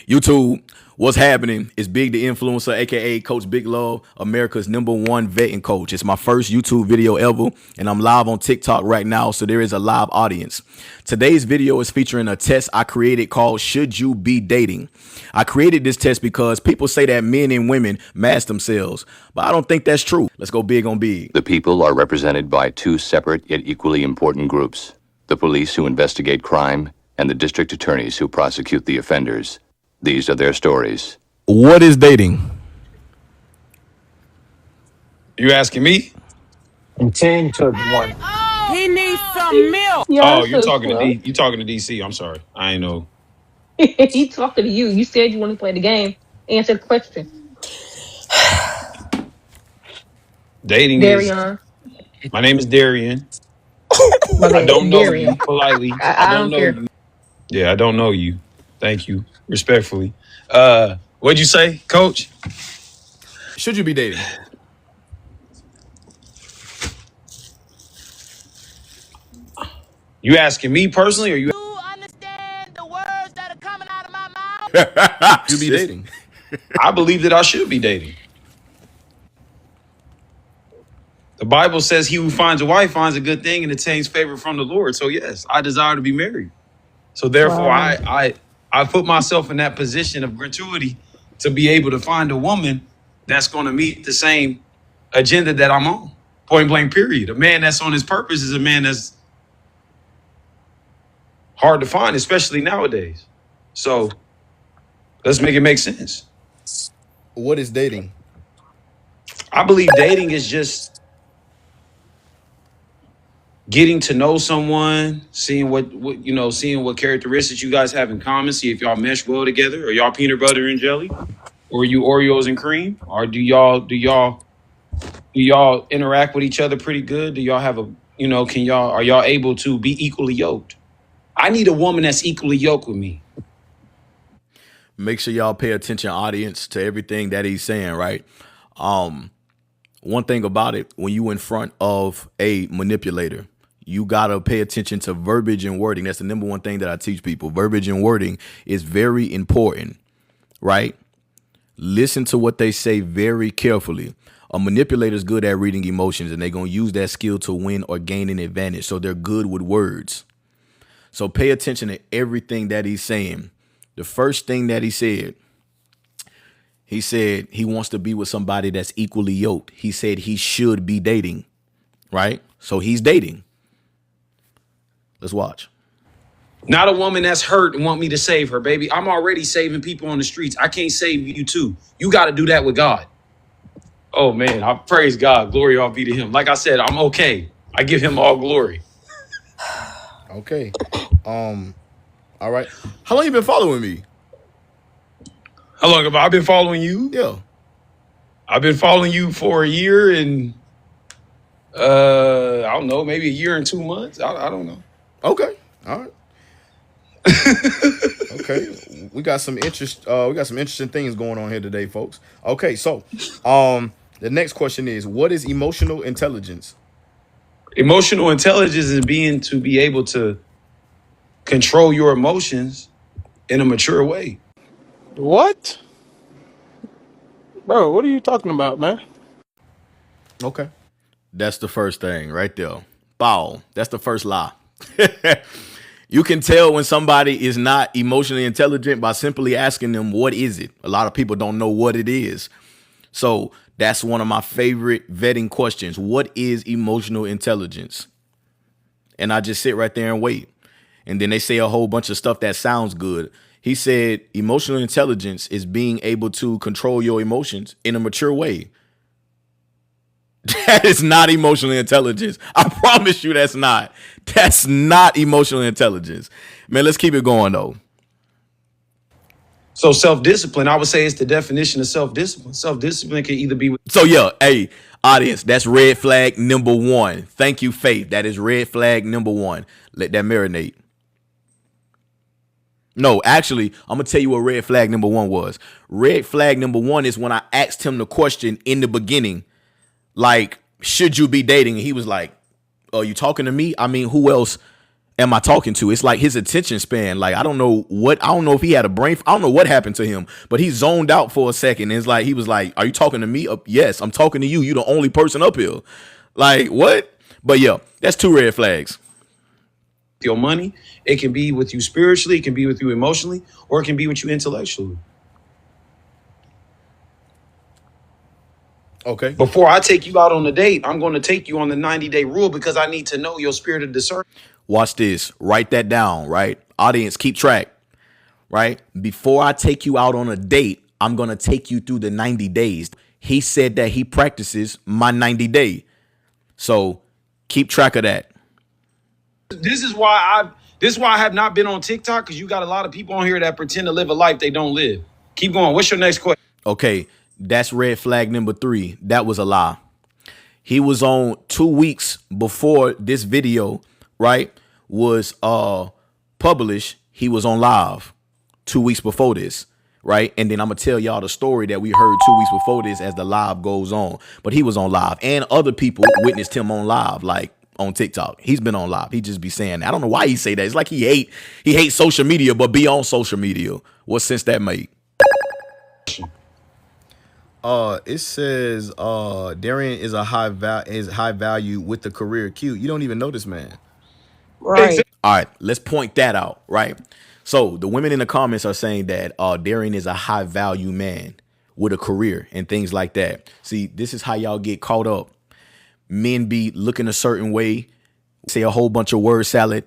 YouTube, what's happening? It's Big the Influencer, aka Coach Big Love, America's #1 vetting coach. It's my first YouTube video ever, and I'm live on TikTok right now, so there is a live audience. Today's video is featuring a test I created called Should You Be Dating? I created this test because people say that men and women mask themselves, but I don't think that's true. Let's go big on big. The people are represented by two separate yet equally important groups: the police who investigate crime and the district attorneys who prosecute the offenders. These are their stories. What is dating? You asking me? And 10 took one. He needs some milk. Oh, you're talking to you talking to DC. I'm sorry. I ain't know. He talking to you. You said you want to play the game. Answer the question. Dating is. Darion. My name is Darian. My I bad. don't know you. Darian. Politely. I don't don't know care. you. Yeah, I don't know you. Thank you. Respectfully. What'd you say, Coach? Should you be dating? You asking me personally, or you? You understand the words that are coming out of my mouth? You be dating? I believe that I should be dating. The Bible says, "He who finds a wife finds a good thing and obtains favor from the Lord." So yes, I desire to be married. So therefore, Wow. I put myself in that position of gratuity to be able to find a woman that's going to meet the same agenda that I'm on. Point blank, period. A man that's on his purpose is a man that's hard to find, especially nowadays. So let's make it make sense. What is dating? I believe dating is just getting to know someone, seeing what seeing what characteristics you guys have in common, see if y'all mesh well together. Are y'all peanut butter and jelly? Or are you Oreos and cream? Or do y'all interact with each other pretty good? Do y'all have are y'all able to be equally yoked? I need a woman that's equally yoked with me. Make sure y'all pay attention, audience, to everything that he's saying, right? One thing about it, when you in front of a manipulator, you gotta pay attention to verbiage and wording. That's the #1 thing that I teach people. Verbiage and wording is very important, right? Listen to what they say very carefully. A manipulator is good at reading emotions, and they're gonna use that skill to win or gain an advantage. So they're good with words. So pay attention to everything that he's saying. The first thing that he said he wants to be with somebody that's equally yoked. He said he should be dating, right? So he's dating. Let's watch. Not a woman that's hurt and want me to save her, baby. I'm already saving people on the streets. I can't save you too. You got to do that with God. Oh man, I praise God. Glory all be to him. Like I said, I'm okay. I give him all glory. Okay. All right. How long you been following me? How long have I been following you? Yeah. I've been following you for a year and I don't know, maybe a year and 2 months. I don't know. Okay. All right. Okay. We got some interesting things going on here today, folks. Okay, so the next question is, what is emotional intelligence? Emotional intelligence is be able to control your emotions in a mature way. What? Bro, what are you talking about, man? Okay. That's the first thing right there. Bow. That's the first lie. You can tell when somebody is not emotionally intelligent by simply asking them, what is it? A lot of people don't know what it is. So that's one of my favorite vetting questions. What is emotional intelligence? And I just sit right there and wait. And then they say a whole bunch of stuff that sounds good. He said emotional intelligence is being able to control your emotions in a mature way. That is not emotional intelligence. I promise you that's not. That's not emotional intelligence. Man, let's keep it going, though. So self-discipline, I would say, is the definition of self-discipline. Self-discipline can either be So, yeah, hey, audience, that's red flag #1. Thank you, Faith. That is red flag #1. Let that marinate. No, actually, I'm going to tell you what red flag #1 was. Red flag #1 is when I asked him the question in the beginning, like, should you be dating? And he was like, are you talking to me? I mean, who else am I talking to? It's like his attention span. Like I don't know if he had a brain. I don't know what happened to him, but he zoned out for a second. And it's like he was like, "Are you talking to me?" Yes, I'm talking to you. You the only person up here. Like what? But yeah, that's 2 red flags. Your money, it can be with you spiritually, it can be with you emotionally, or it can be with you intellectually. Okay. Before I take you out on a date, I'm going to take you on the 90-day rule because I need to know your spirit of discernment. Watch this. Write that down, right? Audience, keep track, right? Before I take you out on a date, I'm going to take you through the 90 days. He said that he practices my 90-day. So keep track of that. This is why I have not been on TikTok, because you got a lot of people on here that pretend to live a life they don't live. Keep going. What's your next question? Okay, that's red flag number 3. That was a lie. He was on 2 weeks before this video, right, was published. He was on live 2 weeks before this, right? And then I'm gonna tell y'all the story that we heard 2 weeks before this as the live goes on. But he was on live, and other people witnessed him on live, like on TikTok. He's been on live. He just be saying that. I don't know why he say that. It's like he hates social media, but be on social media. What sense that make? It says Darian is high value with the career Q. You don't even know this man. Right. All right, let's point that out, right? So the women in the comments are saying that Darian is a high value man with a career and things like that. See, this is how y'all get caught up. Men be looking a certain way, say a whole bunch of word salad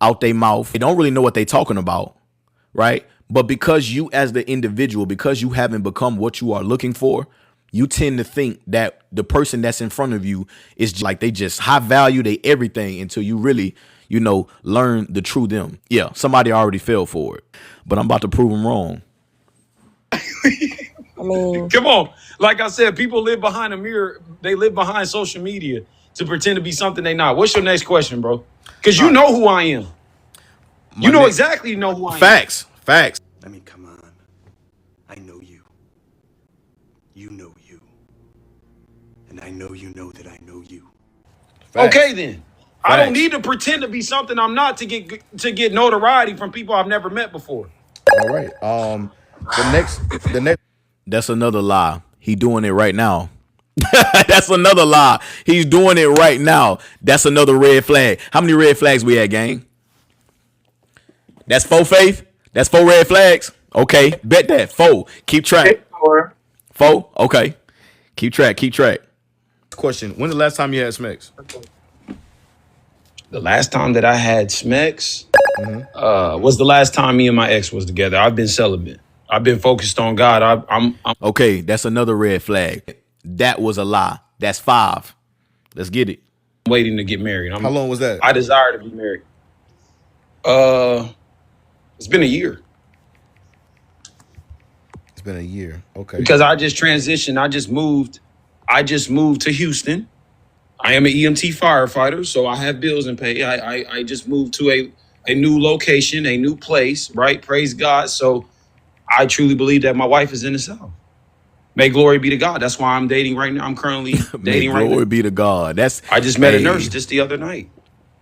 out their mouth. They don't really know what they talking about, right? But because you as the individual, because you haven't become what you are looking for, you tend to think that the person that's in front of you is just like they just high value, they everything until you really, learn the true them. Yeah, somebody already fell for it, but I'm about to prove them wrong. I mean, Come on. Like I said, people live behind a mirror. They live behind social media to pretend to be something they not. What's your next question, bro? Because you know who I am. You know exactly who I am. Facts. I mean, come on. I know you. You know you. And I know you know that I know you. Facts. Okay, then. I don't need to pretend to be something I'm not to get notoriety from people I've never met before. All right. The next. That's another lie. He doing it right now. That's another lie. He's doing it right now. That's another red flag. How many red flags we had, gang? That's 4, Faith. That's 4 red flags. Okay, bet that 4. Keep track. 4. Okay. Keep track. Question: when the last time you had Smex? The last time that I had Smex was the last time me and my ex was together. I've been celibate. I've been focused on God. I'm Okay, that's another red flag. That was a lie. That's 5. Let's get it. waiting to get married. How long was that? I desire to be married. It's been a year. It's been a year. Okay. Because I just transitioned. I just moved to Houston. I am an EMT firefighter, so I have bills and pay. I just moved to a new location, a new place, right? Praise God. So I truly believe that my wife is in the South. May glory be to God. That's why I'm dating right now. I'm currently dating right now. Glory be to God. I just met a nurse just the other night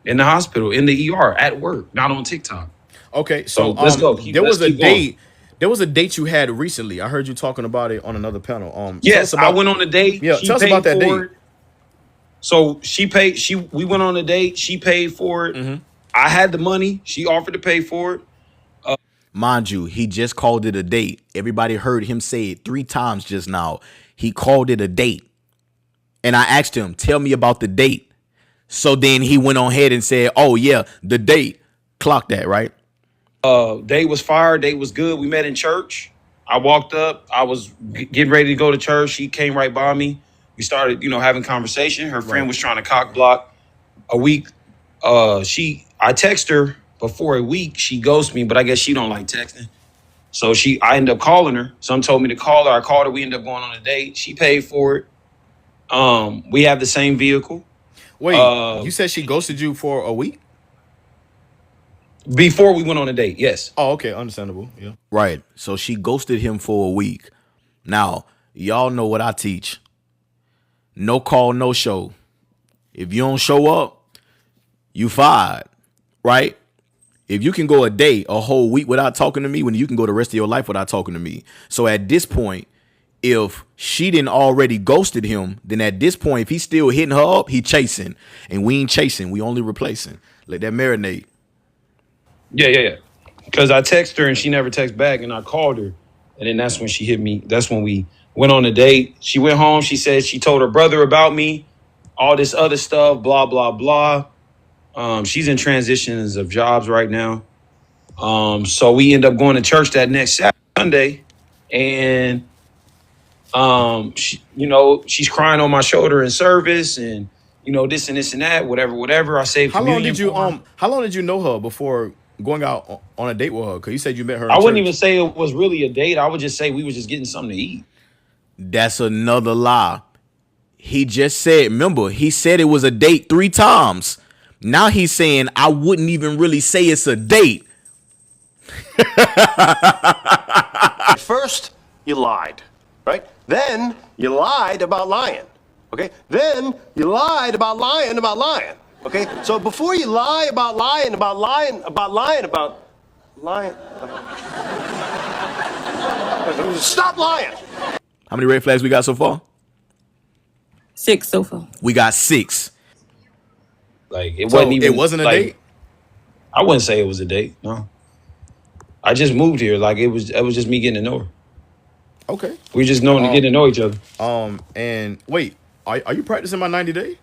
in the hospital, in the ER, at work, not on TikTok. Okay, so let's go. There was a date. There was a date you had recently. I heard you talking about it on another panel. Yes, I went on a date. Yeah, tell us about that date. So we went on a date. She paid for it. Mm-hmm. I had the money. She offered to pay for it. Mind you, he just called it a date. Everybody heard him say it 3 times just now. He called it a date. And I asked him, tell me about the date. So then he went on ahead and said, oh yeah, the date. Clock that, right? Date was fire. Date was good. We met in church. I walked up. I was getting ready to go to church. She came right by me. We started, having conversation. Her friend was trying to cock block. A week, I text her before a week. She ghosted me, but I guess she don't like texting. So I ended up calling her. Some told me to call her. I called her. We ended up going on a date. She paid for it. We have the same vehicle. Wait, you said she ghosted you for a week? Before we went on a date, yes. Oh, okay, understandable. Yeah. Right. So she ghosted him for a week. Now, y'all know what I teach. No call, no show. If you don't show up, you fired. right? If you can go a day, a whole week without talking to me, when you can go the rest of your life without talking to me. So at this point, if she didn't already ghosted him, then at this point, if he's still hitting her up, he chasing. And we ain't chasing, we only replacing. Let that marinate. Yeah. Because I text her and she never texts back, and I called her, and then that's when she hit me. That's when we went on a date. She went home. She said she told her brother about me, all this other stuff, blah blah blah. She's in transitions of jobs right now. So we end up going to church that next Sunday, and she's crying on my shoulder in service, and this and this and that, whatever. I saved communion for her. How long did you know her before going out on a date with her? Because you said you met her I in wouldn't even church. say it was really a date. I would just say we were just getting something to eat. That's another lie. He just said, remember, he said it was a date 3 times. Now he's saying I wouldn't even really say it's a date. First, you lied, right? Then you lied about lying, okay? Then you lied about lying about lying, okay? So before you lie about lying about lying about lying about lying, stop lying. How many red flags we got so far? 6 so far. We got 6. Like it So wasn't even. it wasn't a like, date? I wouldn't say it was a date. No, I just moved here. Like it was just me getting to know her. Okay. We just getting to know each other. And wait, are you practicing my 90 day?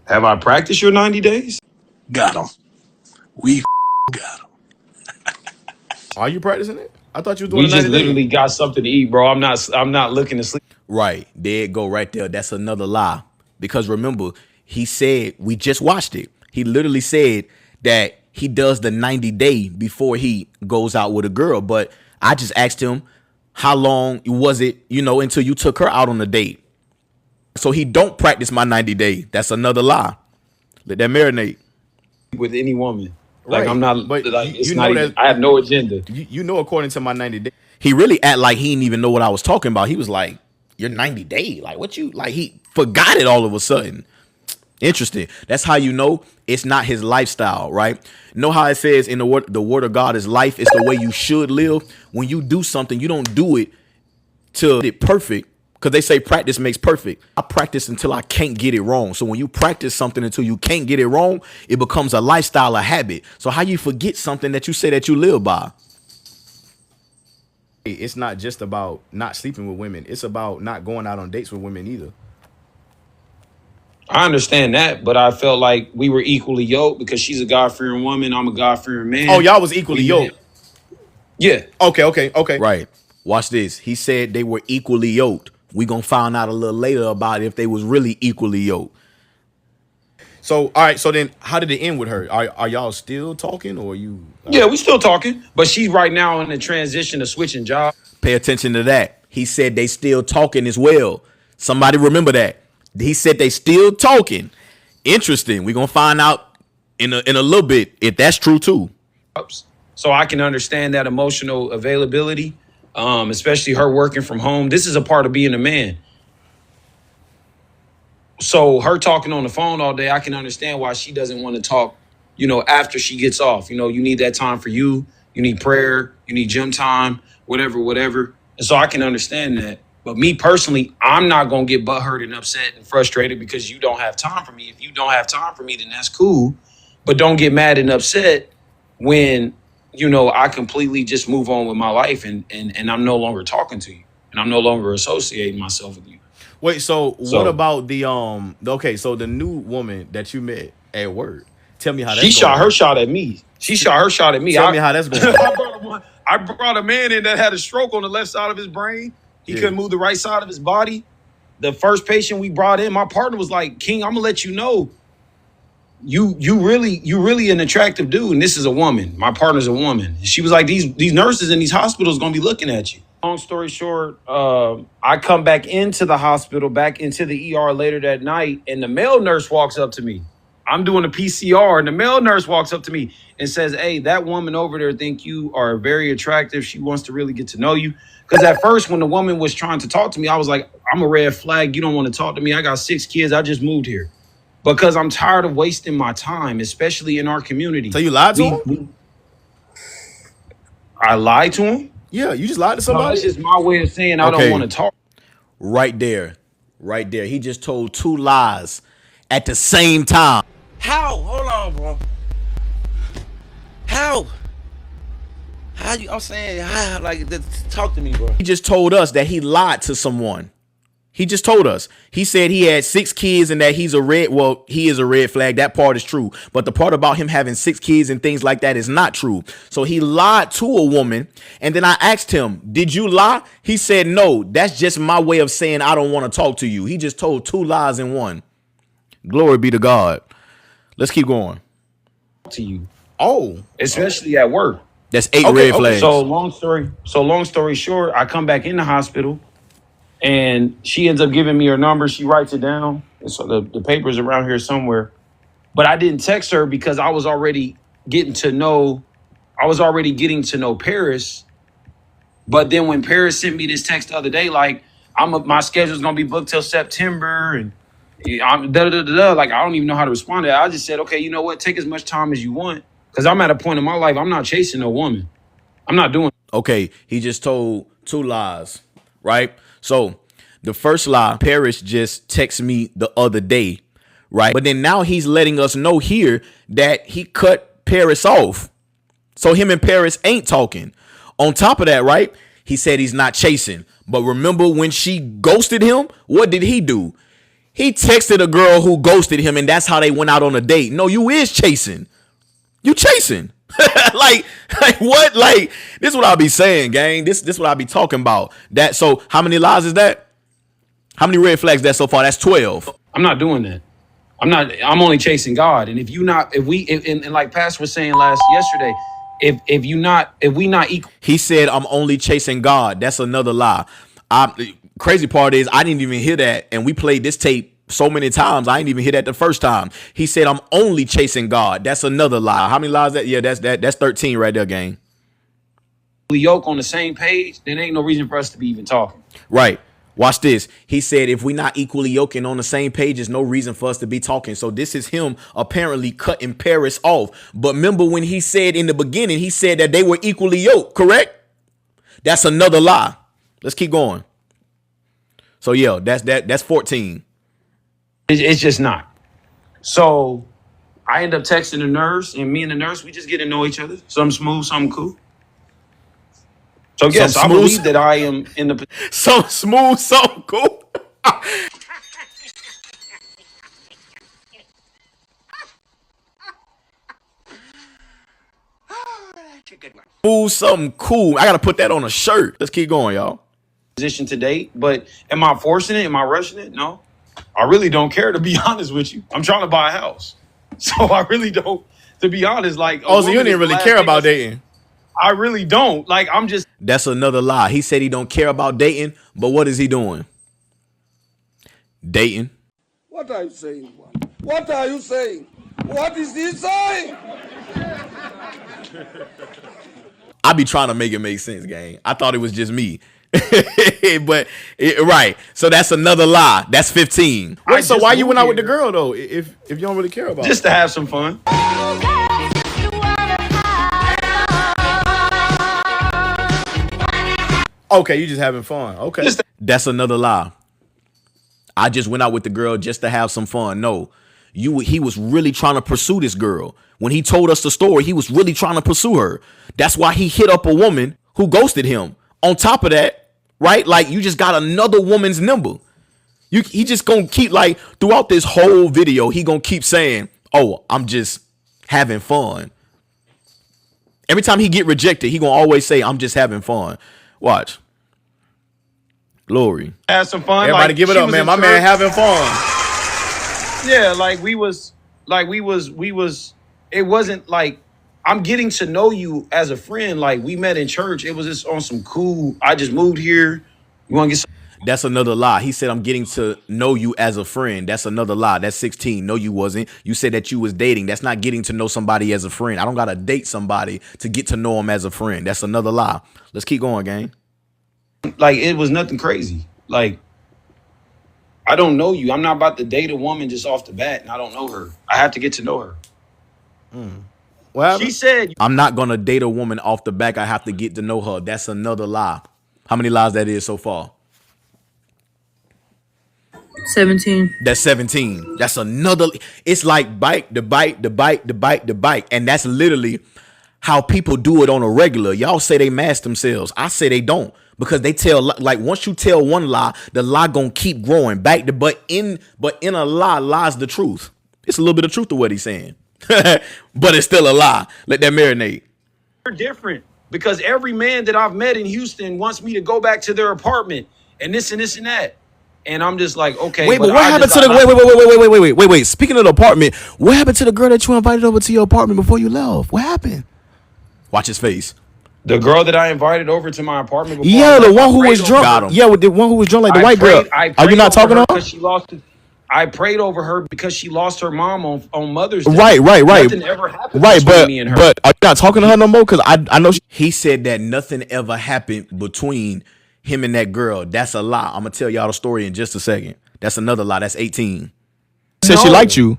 Have I practiced your 90 days? Got him. We got him. Are you practicing it? I thought you was doing We a just 90 day. literally got something to eat, bro. I'm not looking to sleep. Right. There it go right there. That's another lie. Because remember, he said, we just watched it. He literally said that he does the 90 day before he goes out with a girl. But I just asked him, how long was it, until you took her out on a date? So he don't practice my 90 day. That's another lie. Let that marinate. With any woman. Like Right. I'm not But like it's you not know even, that I have no agenda. according to my 90 day, he really act like he didn't even know what I was talking about. He was like, your 90 day? Like what you like he forgot it all of a sudden. Interesting. That's how you know it's not his lifestyle, right? Know how it says in the word of God is life is the way you should live. When you do something, you don't do it till it perfect. Because they say practice makes perfect. I practice until I can't get it wrong. So when you practice something until you can't get it wrong, it becomes a lifestyle, a habit. So how you forget something that you say that you live by? It's not just about not sleeping with women. It's about not going out on dates with women either. I understand that, but I felt like we were equally yoked because she's a God-fearing woman. I'm a God-fearing Oh, man. y'all was equally yoked. Yeah. Okay. Right. Watch this. He said they were equally yoked. We gonna find out a little later about if they was really equally yoked. So, all right. So then, how did it end with her? Are y'all still talking, or you? Yeah, we still talking, but she's right now in the transition of switching jobs. Pay attention to that. He said they still talking as well. Somebody remember that. He said they still talking. Interesting. We gonna find out in a little bit if that's true too. So I can understand that emotional availability, especially her working from home. This is a part of being a man. So her talking on the phone all day, I can understand why she doesn't want to talk, after she gets off. You need that time for you. You need prayer. You need gym time, whatever. And so I can understand that. But me personally, I'm not going to get butthurt and upset and frustrated because you don't have time for me. If you don't have time for me, then that's cool. But don't get mad and upset when, I completely just move on with my life and I'm no longer talking to you and I'm no longer associating myself with you. Wait, so what about so the new woman that you met at work? Tell me how that's She shot going. her shot at me. She shot her shot at me. Tell me how that's going. I brought a man in that had a stroke on the left side of his brain. He couldn't move the right side of his body. The first patient we brought in, my partner was like, King, I'm gonna let you know, you really an attractive dude, and this is a woman. My partner's a woman. She was like, these nurses in these hospitals gonna be looking at you. Long story short, I come back into the hospital, back into the ER later that night, and the male nurse walks up to me. I'm doing a PCR, and the male nurse walks up to me and says, hey, that woman over there think you are very attractive. She wants to really get to know you. Because at first, when the woman was trying to talk to me, I was like, I'm a red flag. You don't want to talk to me. I got 6 kids. I just moved here. because I'm tired of wasting my time, especially in our community. So you lied to him? I lied to him? Yeah, you just lied to No, somebody? that's just my way of saying I don't want Okay, to talk. right there. Right there. He just told 2 lies at the same time. How? Hold on, bro. How? How you? I'm saying, how? Like, talk to me, bro. He just told us that he lied to someone. He just told us. He said he had 6 kids and that he is a red flag. That part is true. But the part about him having 6 kids and things like that is not true. So he lied to a woman. And then I asked him, did you lie? He said, no, that's just my way of saying I don't want to talk to you. He just told 2 lies in one. Glory be to God. Let's keep going. To you. Oh. Especially at work. That's 8 red flags. So long story short, I come back in the hospital. And she ends up giving me her number. She writes it down. So the paper's around here somewhere. But I didn't text her because I was already getting to know Paris. But then when Paris sent me this text the other day, like my schedule's gonna be booked till September, and I'm like I don't even know how to respond to that. I just said, okay, you know what? Take as much time as you want, because I'm at a point in my life I'm not chasing no woman. I'm not doing. Okay, he just told 2 lies, right? So the first lie, Paris just texted me the other day, right? But then now he's letting us know here that he cut Paris off. So him and Paris ain't talking. On top of that, right? He said he's not chasing. But remember when she ghosted him? What did he do? He texted a girl who ghosted him, and that's how they went out on a date. No, you is chasing. You chasing. like what? Like, this is what I'll be saying, gang. This is what I'll be talking about. That. So how many lies is that? How many red flags that so far? That's 12. I'm not doing that. I'm only chasing God. And and like Pastor was saying yesterday, if we not equal. He said, I'm only chasing God. That's another lie. Crazy part is I didn't even hear that. And we played this tape so many times. I didn't even hear that the first time. He said, I'm only chasing God. That's another lie. How many lies that? Yeah, that's 13 right there, gang. Yoke on the same page, then ain't no reason for us to be even talking. Right. Watch this. He said, if we not equally yoking on the same page, there's no reason for us to be talking. So this is him apparently cutting Paris off. But remember when he said in the beginning, he said that they were equally yoked, correct? That's another lie. Let's keep going. So yeah, that's 14. It's just not. So I end up texting the nurse, and me and the nurse, we just get to know each other. Something smooth, something cool. So yes, I believe that I am in the something smooth, something cool. Smooth, something cool. I gotta put that on a shirt. Let's keep going, y'all. Position to date, but am I forcing it? Am I rushing it? No, I really don't care, to be honest with you. I'm trying to buy a house, so I really don't. To be honest, like, oh, so you didn't really care about dating? I really don't. Like, I'm just. That's another lie. He said he don't care about dating, but what is he doing? Dating. What are you saying? What are you saying? What is he saying? I be trying to make it make sense, gang. I thought it was just me. Right. So that's another lie. That's 15. Wait, so why you went out with the girl though? If you don't really care about just it? To have some fun. Okay, you just having fun. Okay. That's another lie. I just went out with the girl just to have some fun. No. He was really trying to pursue this girl. When he told us the story, he was really trying to pursue her. That's why he hit up a woman who ghosted him. On top of that, right? Like, you just got another woman's number. He just gonna keep, like, throughout this whole video, he gonna keep saying, oh, I'm just having fun. Every time he get rejected, he gonna always say, I'm just having fun. Watch. Glory. Have some fun. Everybody like, give it up, man. My man having fun. Yeah, it wasn't like I'm getting to know you as a friend. Like, we met in church. It was just on some cool, I just moved here. You want to get some. That's another lie. He said, I'm getting to know you as a friend. That's another lie. That's 16. No, you wasn't. You said that you was dating. That's not getting to know somebody as a friend. I don't got to date somebody to get to know them as a friend. That's another lie. Let's keep going, gang. Like, it was nothing crazy. Like, I don't know you. I'm not about to date a woman just off the bat, and I don't know her. I have to get to know her. What happened? She said, I'm not gonna date a woman off the back. I have to get to know her. That's another lie. How many lies that is so far? 17. That's 17. That's another. It's like bite, the bite, the bite, the bite, the bite. And that's literally how people do it on a regular. Y'all say they mask themselves. I say they don't. Because they tell, like, once you tell one lie, the lie gonna keep growing back to, but in a lie lies the truth. It's a little bit of truth to what he's saying. But it's still a lie. Let that marinate. "You're different because every man that I've met in Houston wants me to go back to their apartment and this and this and that." And I'm just like, okay, Wait, but what I happened just, to the I, wait. Speaking of the apartment, what happened to the girl that you invited over to your apartment before you left? What happened? Watch his face. the girl that I invited over to my apartment before I Yeah, the left, one I who prayed was over drunk. her. Got him. Yeah, with the one who was drunk like the white girl. I Are you prayed not over talking her to her? because she lost it. I prayed over her because she lost her mom on Mother's Day. Right. Nothing ever happened between me and her. But are you not talking to her no more? Because I know he said that nothing ever happened between him and that girl. That's a lie. I'm gonna tell y'all the story in just a second. That's another lie. That's 18. Said she liked you.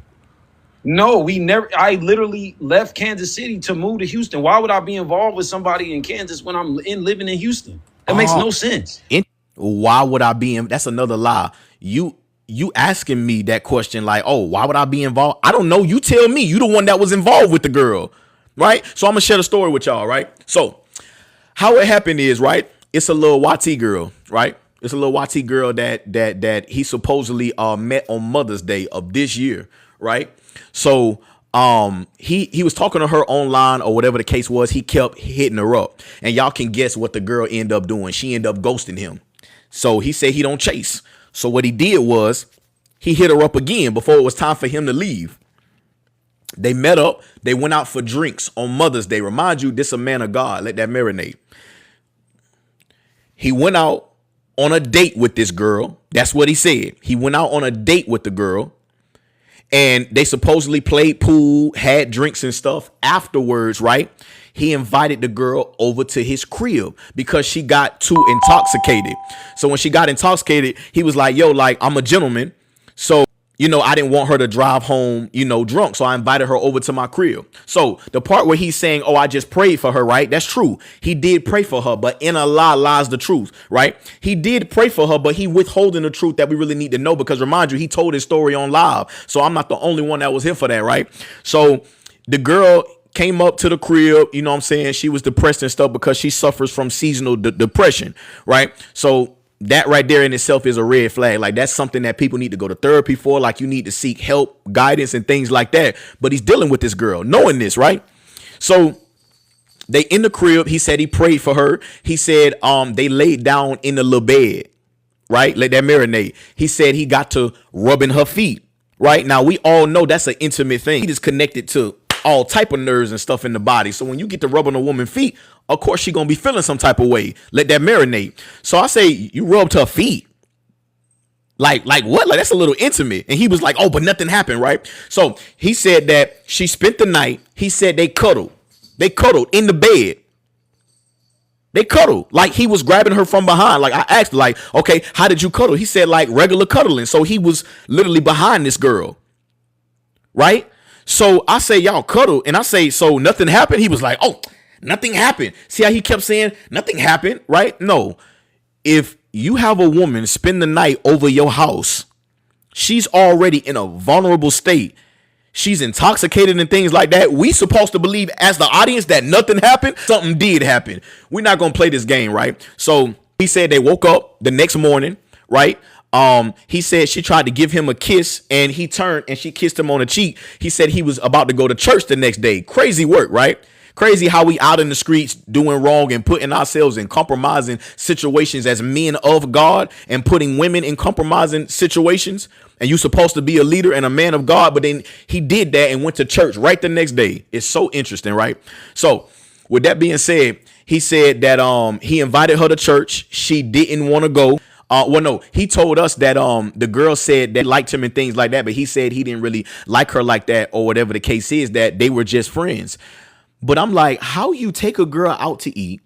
No, we never. I literally left Kansas City to move to Houston. Why would I be involved with somebody in Kansas when I'm living in Houston? That makes no sense. Why would I be in? That's another lie. You asking me that question like, oh, why would I be involved? I don't know. You tell me. You the one that was involved with the girl, right? So I'm gonna share the story with y'all, right? So how it happened is, right? It's a little YT girl, right? It's a little YT girl that he supposedly met on Mother's Day of this year, right? So he was talking to her online or whatever the case was. He kept hitting her up, and y'all can guess what the girl ended up doing. She ended up ghosting him. So he said he don't chase. So what he did was he hit her up again before it was time for him to leave. They met up. They went out for drinks on Mother's Day. Remind you, this a man of God. Let that marinate. He went out on a date with this girl. That's what he said. He went out on a date with the girl. And they supposedly played pool, had drinks and stuff. Afterwards, right? He invited the girl over to his crib because she got too intoxicated. So when she got intoxicated, he was like, yo, like, I'm a gentleman. So, I didn't want her to drive home, drunk. So I invited her over to my crib. So the part where he's saying, oh, I just prayed for her, right? That's true. He did pray for her, but in a lie lies the truth, right? He did pray for her, but he withholding the truth that we really need to know because remind you, he told his story on live. So I'm not the only one that was here for that, right? So the girl came up to the crib, you know what I'm saying? She was depressed and stuff because she suffers from seasonal depression, right? So that right there in itself is a red flag. Like that's something that people need to go to therapy for. Like you need to seek help, guidance and things like that. But he's dealing with this girl knowing this, right? So they in the crib. He said he prayed for her. He said they laid down in the little bed, right? Let that marinate. He said he got to rubbing her feet, right? Now we all know that's an intimate thing. He is connected to all type of nerves and stuff in the body. So when you get to rubbing a woman's feet, of course she gonna be feeling some type of way. Let that marinate. So I say you rubbed her feet. Like what? Like that's a little intimate. And he was like, oh, but nothing happened, right? So he said that she spent the night. He said they cuddled. They cuddled in the bed. They cuddled. Like he was grabbing her from behind. Like I asked, like, okay, how did you cuddle? He said like regular cuddling. So he was literally behind this girl. Right? So I say, y'all cuddle. And I say, so nothing happened? He was like, oh, nothing happened. See how he kept saying nothing happened, right? No. If you have a woman spend the night over your house, she's already in a vulnerable state. She's intoxicated and things like that. We supposed to believe as the audience that nothing happened. Something did happen. We're not going to play this game, right? So he said they woke up the next morning, right? He said she tried to give him a kiss and he turned and she kissed him on the cheek. He said he was about to go to church the next day. Crazy work, right? Crazy how we out in the streets doing wrong and putting ourselves in compromising situations as men of God and putting women in compromising situations. And you're supposed to be a leader and a man of God, but then he did that and went to church right the next day. It's so interesting, right? So with that being said, he said that he invited her to church. She didn't want to go. Well, no, he told us that the girl said that liked him and things like that, but he said he didn't really like her like that or whatever the case is, that they were just friends. But I'm like, how you take a girl out to eat,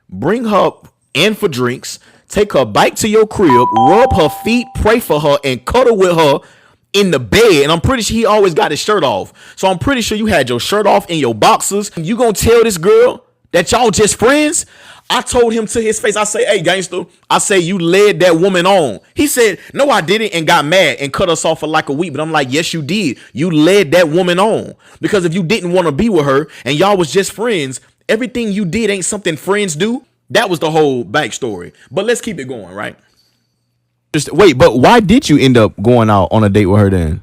bring her in for drinks, take her bike to your crib, rub her feet, pray for her, and cuddle with her in the bed. And I'm pretty sure he always got his shirt off. So I'm pretty sure you had your shirt off in your boxers. You gonna tell this girl that y'all just friends? I told him to his face, I say, hey, gangster, I say, you led that woman on. He said, no, I didn't, and got mad and cut us off for like a week. But I'm like, yes, you did. You led that woman on. Because if you didn't want to be with her and y'all was just friends, everything you did ain't something friends do. That was the whole backstory. But let's keep it going, right? Just wait, but why did you end up going out on a date with her then?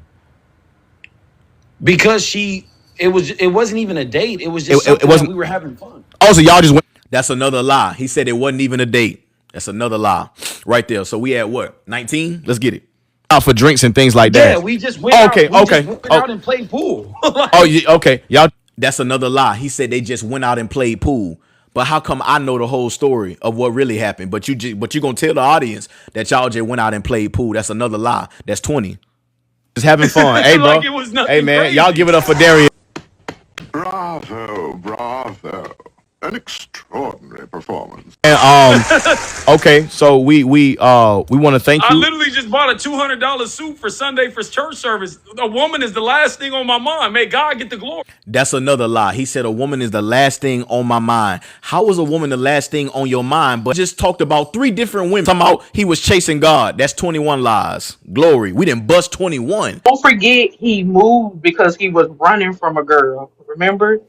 Because it wasn't even a date. It was just something that we were having fun. Also, y'all just went. That's another lie. He said it wasn't even a date. That's another lie right there. So we at what? 19? Let's get it. Out for drinks and things like that. Yeah, we just went out. We just went out and played pool. Okay. Y'all, that's another lie. He said they just went out and played pool. But how come I know the whole story of what really happened? But you gonna tell the audience that y'all just went out and played pool. That's another lie. That's 20. Just having fun. Hey, bro. Like it was nothing hey, man. crazy. Y'all give it up for Darian. Bravo. An extraordinary performance. And okay, so we want to thank you. I literally just bought a $200 suit for Sunday for church service. A woman is the last thing on my mind. May God get the glory. That's another lie. He said a woman is the last thing on my mind. How is a woman the last thing on your mind? But just talked about 3 different women. Talking about he was chasing God. That's 21 lies. Glory. We didn't bust 21. Don't forget he moved because he was running from a girl. Remember?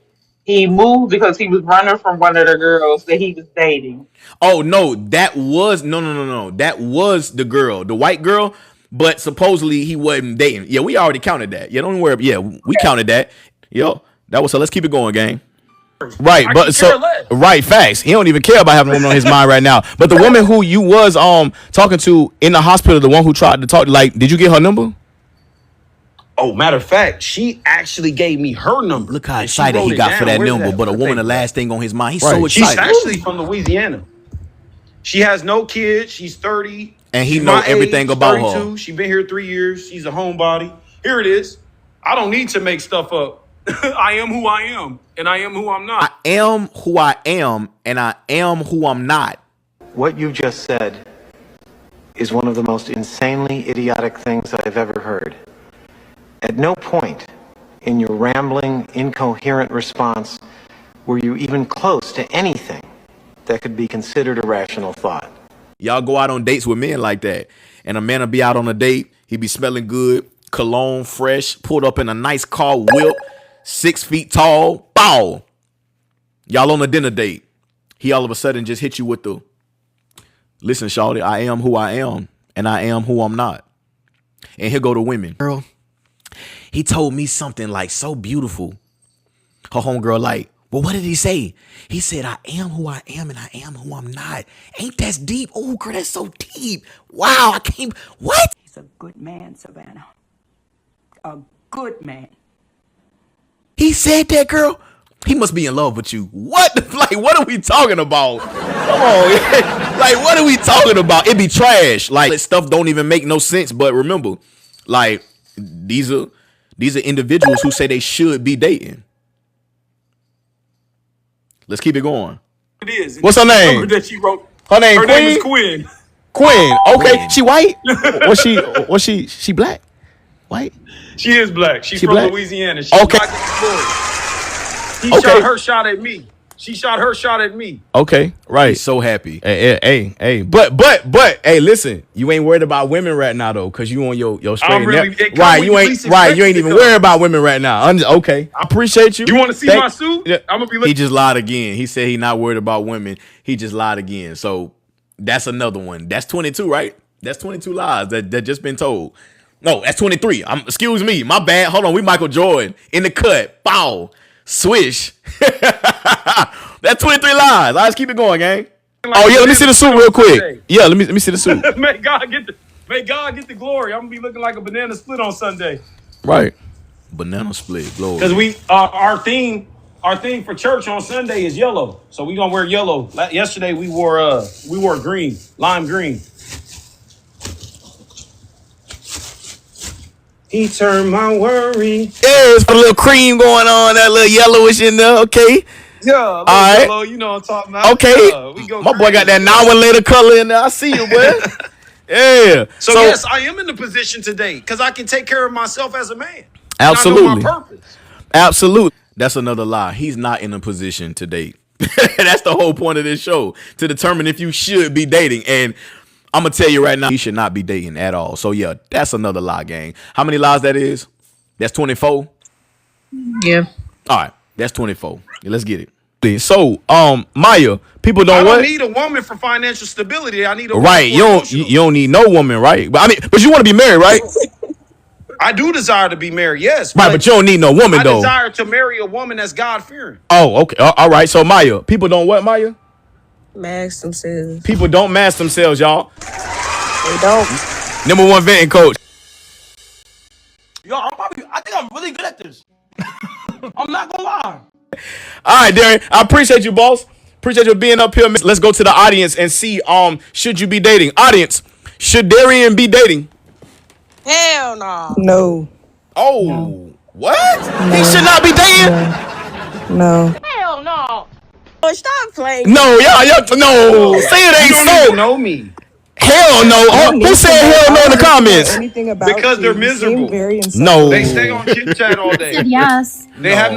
He moved because he was running from one of the girls that he was dating. Oh no, that was no. That was the girl, the white girl. But supposedly he wasn't dating. Yeah, we already counted that. Yeah, don't worry. Yeah, we counted that. Yo, that was so. Let's keep it going, gang. Right, but so right, facts. He don't even care about having a woman on his mind right now. But the woman who you was talking to in the hospital, the one who tried to talk, like, did you get her number? Oh, matter of fact, she actually gave me her number. Look how excited he got for that number. But a woman, the last thing on his mind. He's so excited. She's actually from Louisiana. She has no kids. She's 30. And he knows everything about her. She's been here 3 years. She's a homebody. Here it is. I don't need to make stuff up. I am who I am, and I am who I'm not. I am who I am, and I am who I'm not. What you just said is one of the most insanely idiotic things I've ever heard. At no point in your rambling, incoherent response were you even close to anything that could be considered a rational thought. Y'all go out on dates with men like that, and a man will be out on a date. He be smelling good, cologne fresh, pulled up in a nice car, whip, 6 feet tall, bow. Y'all on a dinner date. He all of a sudden just hit you with the, listen, shawty, I am who I am, and I am who I'm not. And here go the women. Girl, he told me something like so beautiful. Her homegirl like, well, what did he say? He said, I am who I am and I am who I'm not. Ain't that deep? Oh, girl, that's so deep. Wow, I can't. What? He's a good man, Savannah. A good man. He said that, girl? He must be in love with you. What? Like, what are we talking about? Come on. Like, what are we talking about? It be trash. Like, stuff don't even make no sense. But remember, like, these are individuals who say they should be dating. Let's keep it going. It is. What's her name? That she wrote. Her name is Quinn. Quinn. Okay. Quinn. She white? Was she black? White? She is black. She's from black? Louisiana. She okay. Shot her shot at me. She shot her shot at me. Okay, right. He's so happy. Hey. But hey, listen, you ain't worried about women right now though, cause you on your straight. Right, you ain't even worried about women right now. Okay, I appreciate you. You want to see my suit? Yeah. I'm gonna be. He just lied again. He said he not worried about women. He just lied again. So that's another one. That's 22, right? That's 22 lies that just been told. No, that's 23. Excuse me, my bad. Hold on, we Michael Jordan in the cut. Bow. Swish. That's 23 lies. Let's keep it going, gang. Oh yeah, let me see the suit real quick. Yeah, let me see the suit. May God get the glory. I'm gonna be looking like a banana split on Sunday. Right. Banana split, glory. Because we our theme for church on Sunday is yellow. So we gonna wear yellow. Yesterday we wore green, lime green. He turned my worry. Yeah, it's a little cream going on, that little yellowish in there, okay. Yeah, All little right. Jello, you know what I'm talking about. Okay. Yeah, we go My boy got crazy. that Yeah. now and later color in there. I see you, boy. Yeah. So So yes, I am in the position today because I can take care of myself as a man, and I know my absolutely. purpose. Absolutely. That's another lie. He's not in a position to date. That's the whole point of this show, to determine if you should be dating. And I'm gonna tell you right now, he should not be dating at all. So yeah, that's another lie, gang. How many lies that is? That's 24. Yeah. All right, that's 24. Yeah, let's get it. So, Maya, people I don't don't what? need a woman for financial stability. I need a woman Right. for emotional. You don't need no woman, right? But I mean, but you want to be married, right? I do desire to be married, yes, Right, but but you don't need no woman I though. desire to marry a woman that's God fearing. Oh, okay. All right. So Maya, people don't what, Maya? Max themselves. People don't mask themselves, y'all. They don't. Number one vetting coach. Yo, I think I'm really good at this. I'm not gonna lie. All right, Darren. I appreciate you, boss. Appreciate you being up here. Let's go to the audience and see. Should you be dating? Audience, should Darian be dating? Hell no. No. Oh, what? No. He should not be dating? No. Hell no. Oh, stop playing. No, y'all, no. Say it You ain't don't even so. know me Hell no. I don't Who need said to know. hell no I in the don't need to know comments? anything about because you. they're You seem miserable. very No. They stay insufferable. on chit chat all day. Yes. They have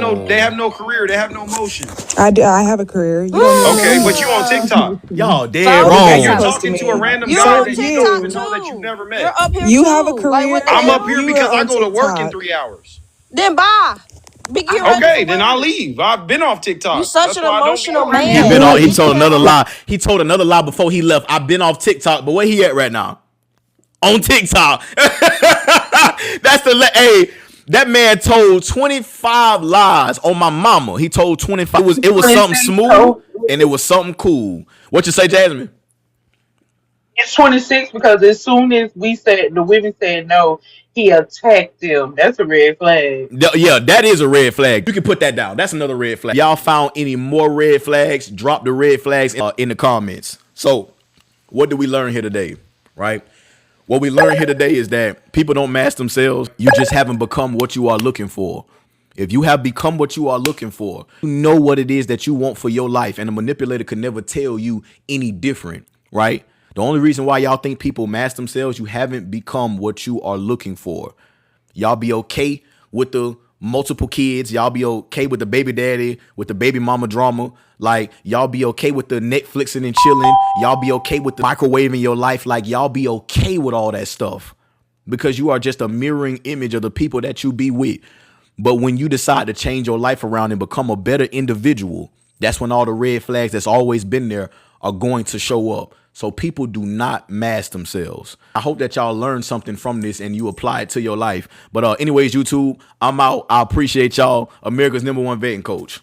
no career. They have no motion. I do. I have a career. You don't even Okay, know but you on TikTok Y'all dead So? what and that's you're wrong. supposed to talking to a mean. random You're guy on So that you don't TikTok even know that you've you, never You're met. up here you too. have a Like, what career the I'm up and hell? here you because are I on go to work in TikTok. 3 hours. Then bye. Big, get ready Okay, for then I'll work. leave. I've been off You TikTok. such That's an why I don't be emotional on here. He man. been on. You He Get told another together. lie. He told another lie before he left. I've been off TikTok, but where he at right now? On TikTok. That's the hey. That man told 25 lies on my mama. He told 25. It was something 26. smooth So and it was something cool. What you say, Jasmine? it's 26 because as soon as we said the women said no, he attacked them. That's a red flag. Yeah, that is a red flag. You can put that down. That's another red flag. Y'all found any more red flags? Drop the red flags in the comments. So, what do we learn here today? Right? What we learned here today is that people don't mask themselves. You just haven't become what you are looking for. If you have become what you are looking for, you know what it is that you want for your life, and a manipulator could never tell you any different, right? The only reason why y'all think people mask themselves, you haven't become what you are looking for. Y'all be okay with the multiple kids. Y'all be okay with the baby daddy, with the baby mama drama. Like, y'all be okay with the Netflixing and chilling. Y'all be okay with the microwaving your life. Like, y'all be okay with all that stuff because you are just a mirroring image of the people that you be with. But when you decide to change your life around and become a better individual, that's when all the red flags that's always been there are going to show up. So people do not mask themselves. I hope that y'all learned something from this and you apply it to your life. But anyways, YouTube, I'm out. I appreciate y'all. America's #1 vetting coach.